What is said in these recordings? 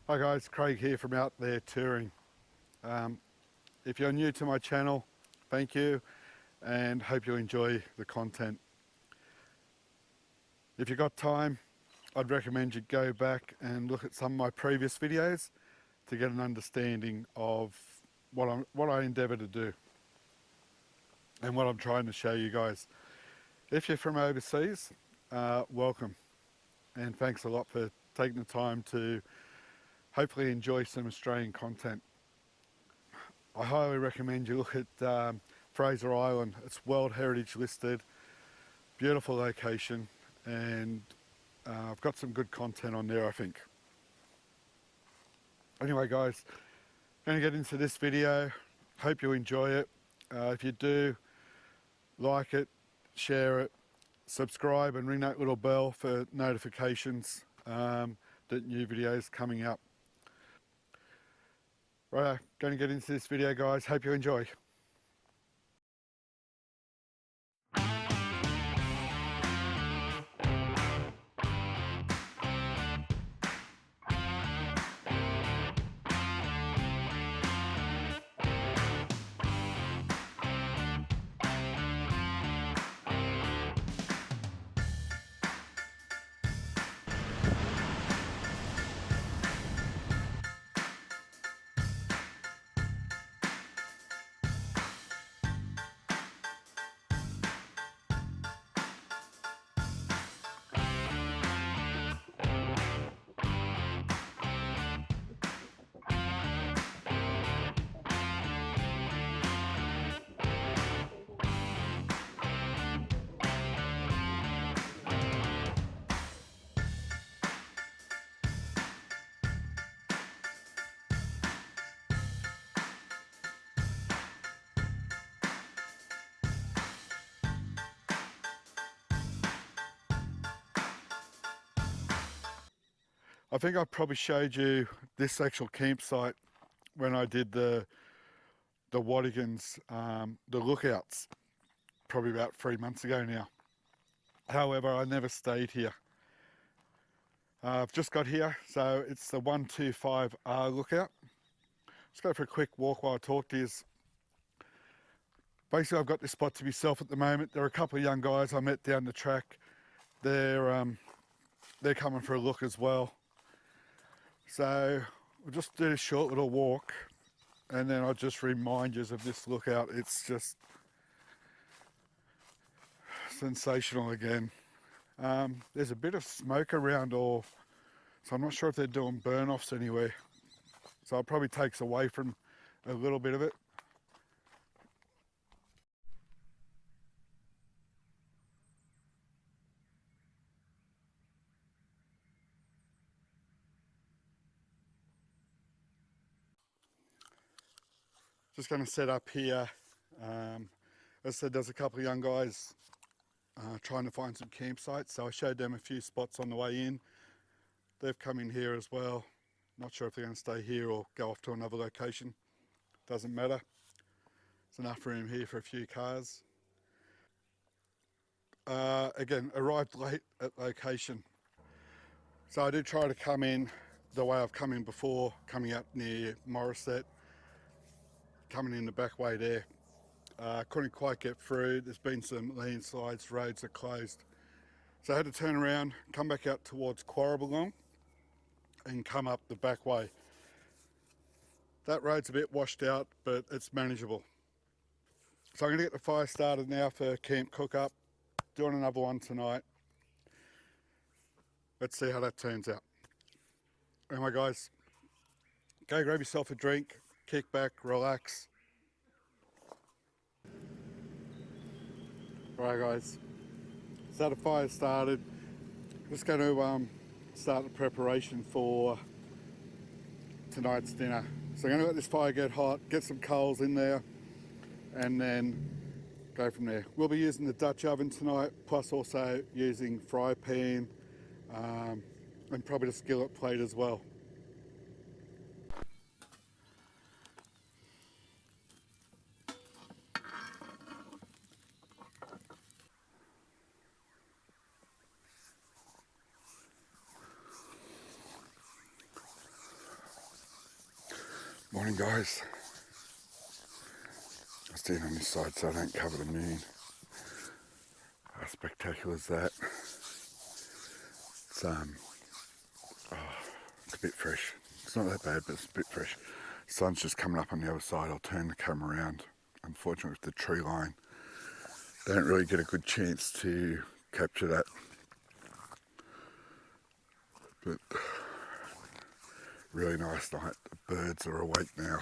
Hi guys, Craig here from Out There Touring. If you're new to my channel, thank you and hope you enjoy the content. If you've got time, I'd recommend you go back and look at some of my previous videos to get an understanding of what I endeavour to do and what I'm trying to show you guys. If you're from overseas, welcome, and thanks a lot for taking the time to hopefully enjoy some Australian content. I highly recommend you look at Fraser Island. It's World Heritage listed, beautiful location, and I've got some good content on there, I think. Anyway guys, I'm going to get into this video. Hope you enjoy it. If you do, like it, share it, subscribe and ring that little bell for notifications that new videos coming up. Right, going to get into this video guys, hope you enjoy. I think I probably showed you this actual campsite when I did the Watagans, the lookouts, probably about 3 months ago now. However, I never stayed here. I've just got here, so it's the 125R lookout. Let's go for a quick walk while I talk to you. Basically, I've got this spot to myself at the moment. There are a couple of young guys I met down the track. They're coming for a look as well. So we'll just do a short little walk and then I'll just remind you of this lookout. It's just sensational again. There's a bit of smoke around, so I'm not sure if they're doing burn-offs anywhere. So it probably takes away from a little bit of it. Just going to set up here. As I said, there's a couple of young guys trying to find some campsites, so I showed them a few spots on the way in. They've come in here as well. Not sure if they're going to stay here or go off to another location. Doesn't matter. There's enough room here for a few cars. Again, arrived late at location. So I did try to come in the way I've come in before, coming up near Morisset, coming in the back way there. Couldn't quite get through. There's been some landslides, roads are closed. So I had to turn around, come back out towards Quarraballong and come up the back way. That road's a bit washed out, but it's manageable. So I'm going to get the fire started now for camp cook-up. Doing another one tonight. Let's see how that turns out. Anyway guys, go grab yourself a drink, kick back, relax. Alright guys, so the fire started. Just going to start the preparation for tonight's dinner. So I'm going to let this fire get hot, get some coals in there, and then go from there. We'll be using the Dutch oven tonight, plus also using fry pan and probably the skillet plate as well. Morning guys. I stand on this side so I don't cover the moon. How spectacular is that? It's it's a bit fresh. It's not that bad, but it's a bit fresh. Sun's just coming up on the other side. I'll turn the camera around. Unfortunately with the tree line, don't really get a good chance to capture that. But really nice night. The birds are awake now.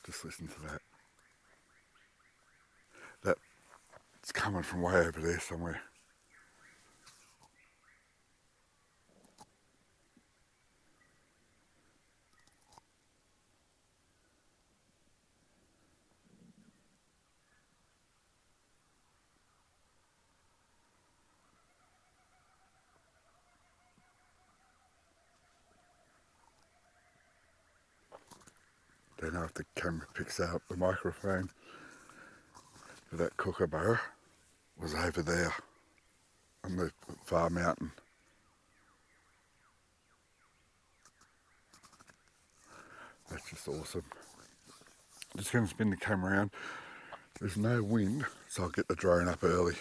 Just listen to that. That's coming from way over there somewhere. Don't know if the camera picks out the microphone, but that kookaburra was over there on the far mountain. That's just awesome. Just going to spin the camera around. There's no wind, so I'll get the drone up early.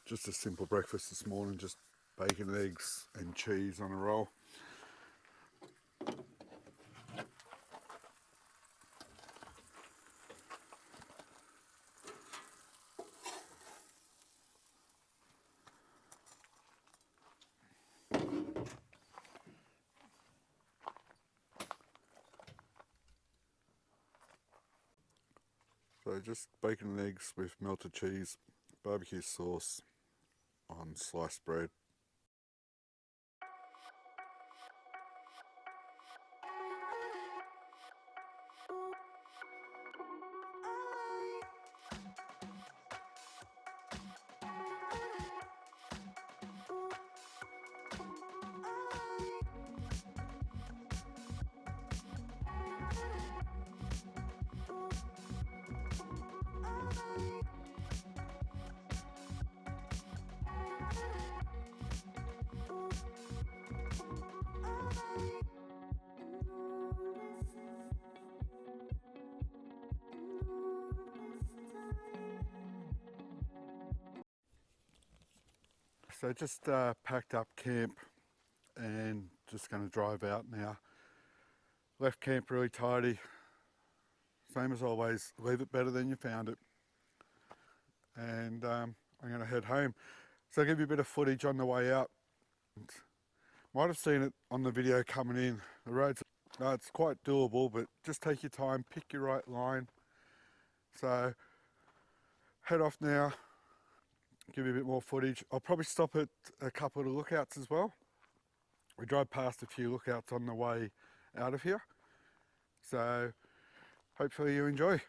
Just a simple breakfast this morning, just bacon, eggs and cheese on a roll. So just bacon and eggs with melted cheese, barbecue sauce on sliced bread. So just packed up camp and just going to drive out now. Left camp really tidy. Same as always, leave it better than you found it. And I'm going to head home. So I'll give you a bit of footage on the way out. Might have seen it on the video coming in. The roads It's quite doable, but just take your time, pick your right line. So head off now, give you a bit more footage. I'll probably stop at a couple of the lookouts as well. We drove past a few lookouts on the way out of here. So hopefully you enjoy.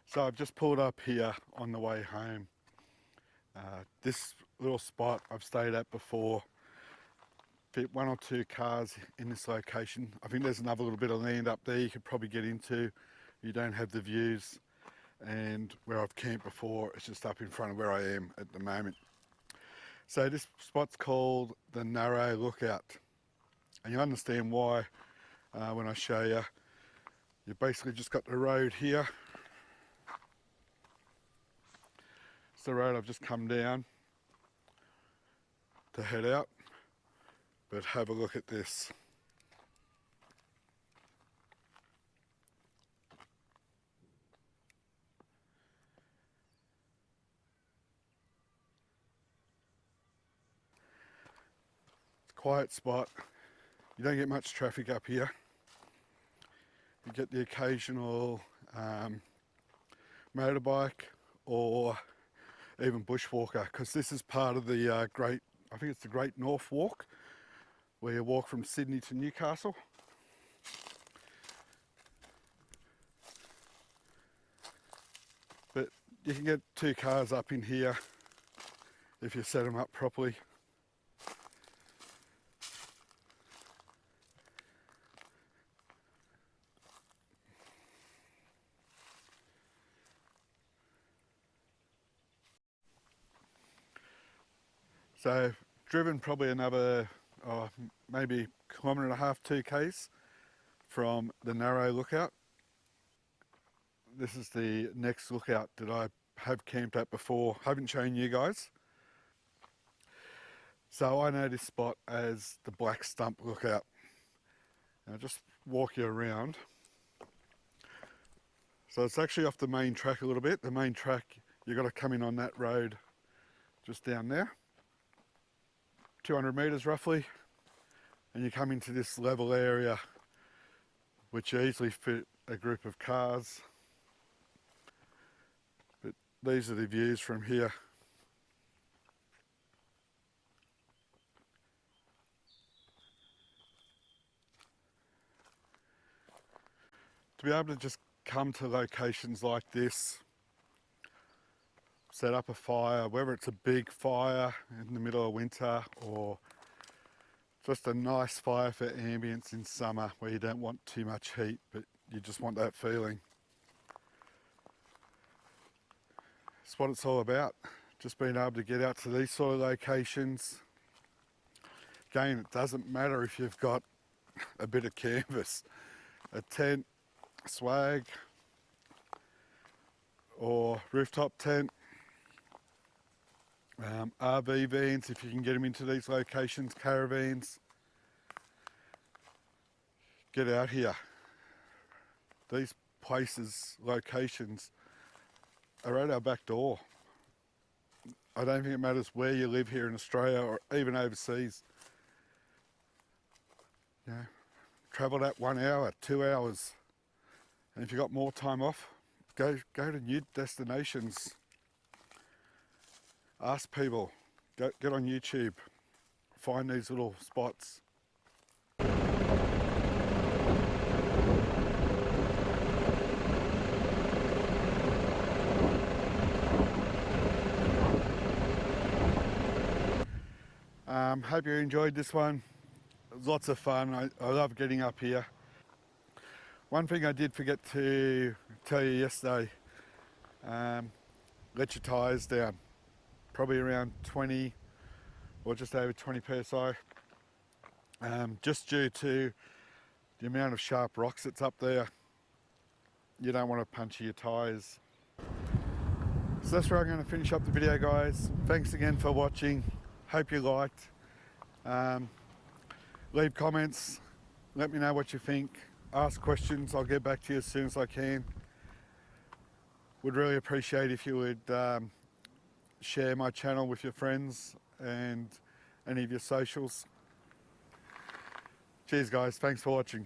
So I've just pulled up here on the way home. This little spot I've stayed at before, fit one or two cars in this location. I think there's another little bit of land up there you could probably get into. You don't have the views, and where I've camped before, it's just up in front of where I am at the moment. So this spot's called the Narrow Lookout, and you'll understand why when I show you. You've basically just got the road here. It's the road I've just come down to head out, but have a look at this. It's a quiet spot. You don't get much traffic up here. You get the occasional motorbike or even bushwalker, because this is part of the I think it's the Great North Walk, We walk from Sydney to Newcastle. But you can get 2 cars up in here if you set them up properly. So driven probably another maybe 1.5 km, 2 k's from the narrow lookout. This is the next lookout that I have camped at before, haven't shown you guys. So I know this spot as the Black Stump Lookout. I'll just walk you around. So it's actually off the main track a little bit. The main track, you've got to come in on that road just down there. 200 metres roughly. And you come into this level area which easily fit a group of cars. But these are the views from here. To be able to just come to locations like this, set up a fire, whether it's a big fire in the middle of winter or just a nice fire for ambience in summer where you don't want too much heat, but you just want that feeling. It's what it's all about, just being able to get out to these sort of locations. Again, it doesn't matter if you've got a bit of canvas, a tent, swag, or rooftop tent, RV vans if you can get them into these locations, caravans. Get out here. These places, locations are at our back door. I don't think it matters where you live here in Australia or even overseas. You know, travel that 1 hour, 2 hours. And if you've got more time off, go to new destinations. Ask people, get on YouTube, find these little spots. Hope you enjoyed this one. It was lots of fun. I love getting up here. One thing I did forget to tell you yesterday, let your tyres down. Probably around 20 or just over 20 psi. Just due to the amount of sharp rocks that's up there. You don't want to puncture your tyres. So that's where I'm going to finish up the video, guys. Thanks again for watching. Hope you liked. Leave comments. Let me know what you think. Ask questions. I'll get back to you as soon as I can. Would really appreciate if you would share my channel with your friends and any of your socials. Cheers, guys. Thanks for watching.